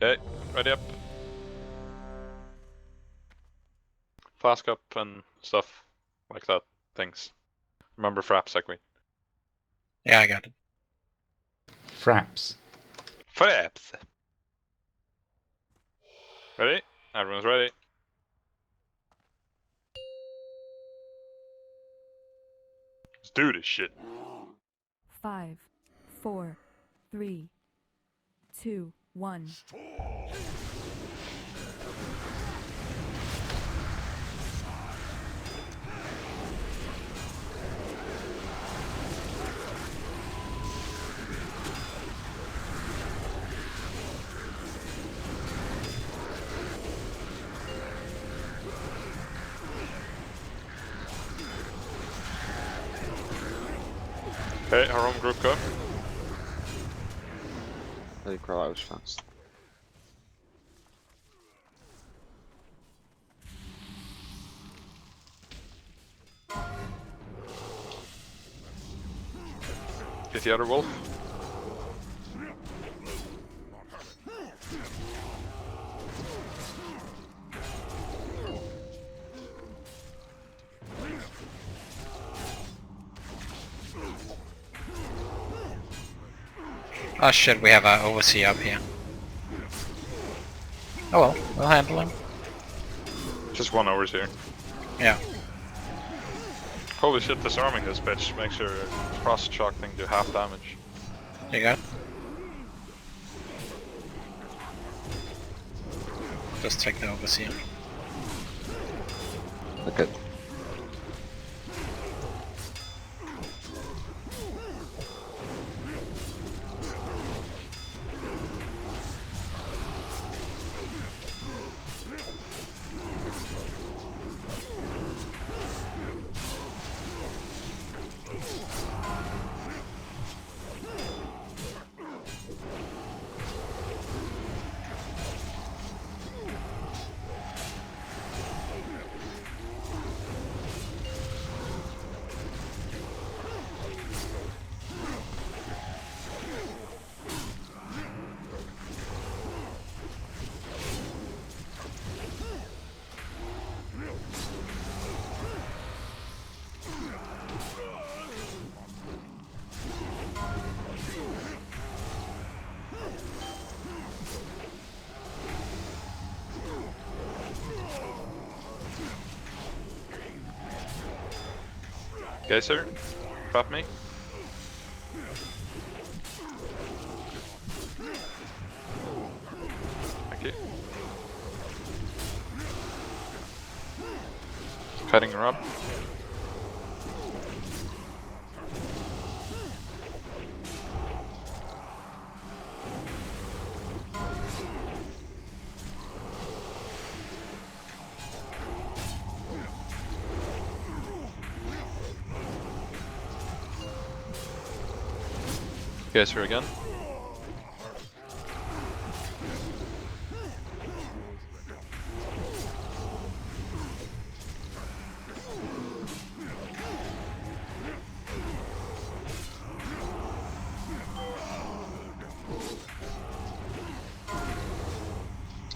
Okay, ready up. Flask up and stuff like that. Things. Remember fraps, like we. Yeah, I got it. Fraps. Fraps! Ready? Everyone's ready. Let's do this shit. 5, 4, 3, 2, 1. Okay, our home group go. Holy crap, that was fast. Get the other wolf. Oh shit, we have a overseer up here. Oh well, we'll handle him. Just one hours here. Yeah. Holy shit, disarming this bitch makes your frost shock thing do half damage. You got it? Just take the overseer. Okay. Okay, sir. Frap me. Thank you. Cutting her up. Okay, sir, again.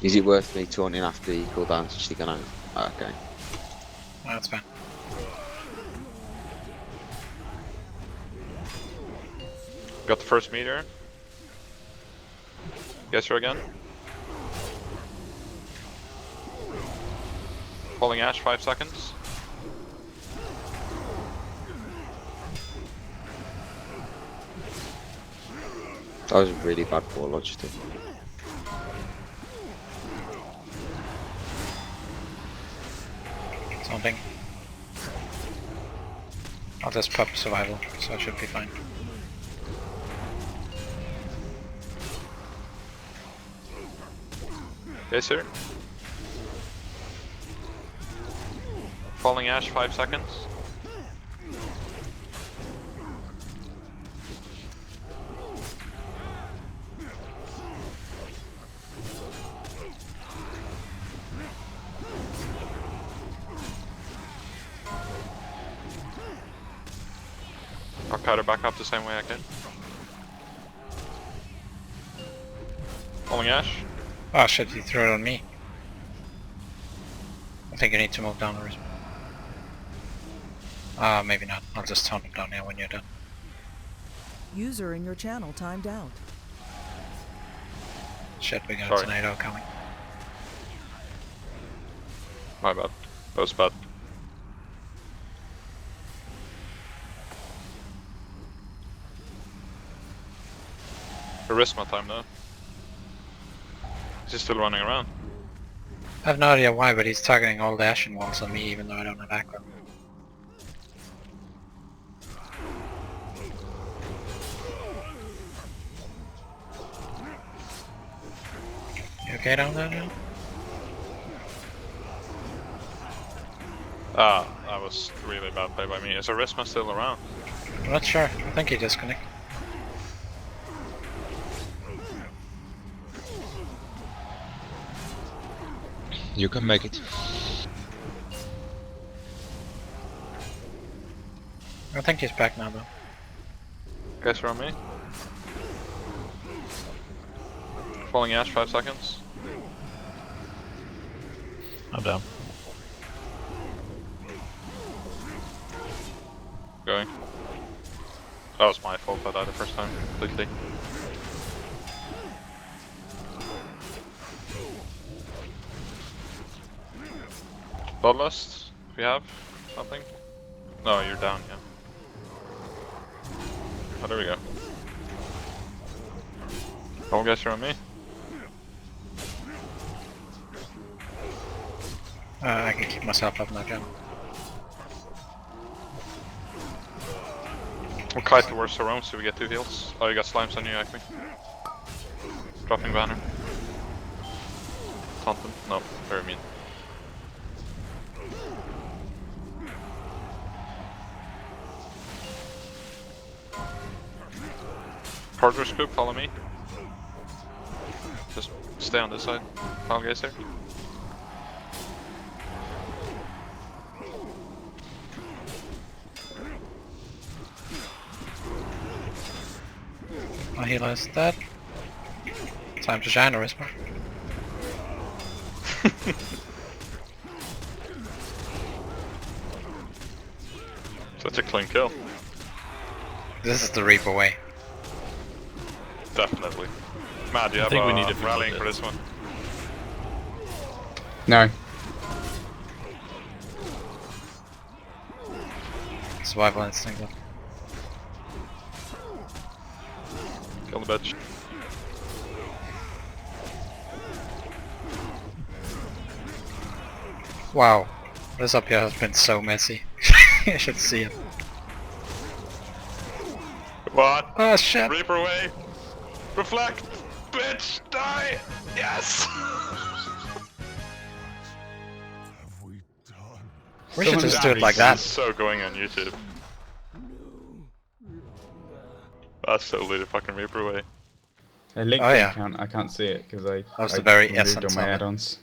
Is it worth me taunting after you cool down so she can out? Oh, okay. Oh, that's fine. Got the first meter. Yes, sir, again. Falling ash, 5 seconds. That was a really bad ball logistic. Something. I'll just pop survival, so it should be fine. Yes, sir. Falling ash, 5 seconds. I'll cut her back up the same way I can. Falling ash. Oh shit, he threw it on me. I think you need to move down the risk. Maybe not. I'll just taunt him down here when you're done. User in your channel timed out. Shit, we got a Sorry. tornado coming. My bad. That was bad. I risk my time though. Is he still running around? I have no idea why, but he's targeting all the ashen walls on me even though I don't have aggro. You okay down there now? Ah, that was really bad play by me. Is Arisma still around? I'm not sure. I think he disconnected. You can make it. I think he's back now though. Guys are on me. Falling ash, 5 seconds. I'm down. Going. That was my fault, I died the first time completely. Bloodlust, if you have something. No, you're down, yeah. Oh, there we go. All guys are on me. I can keep myself up now, John. We'll kite towards the room so we get 2 heals. Oh, you got slimes on you, Acme. Dropping banner. Taunt them. No, very mean. Hardware scoop, follow me. Just stay on this side. Final guys there. My healer is dead. Time to shine a whisper. Such a clean kill. This is the Reaper way. Definitely. Matt, do you I have think we need to rallying promote for this one? No. Survival instinct. Kill the bitch. Wow. This up here has been so messy. You should see it. What? Oh shit! Reaper away! Reflect! Bitch! Die! Yes! We should Someone just is do it like that. This is so going on YouTube. That's totally the fucking Reaper away. A link Oh, yeah. account, I can't see it because I That was the very removed essence all my of it. add-ons.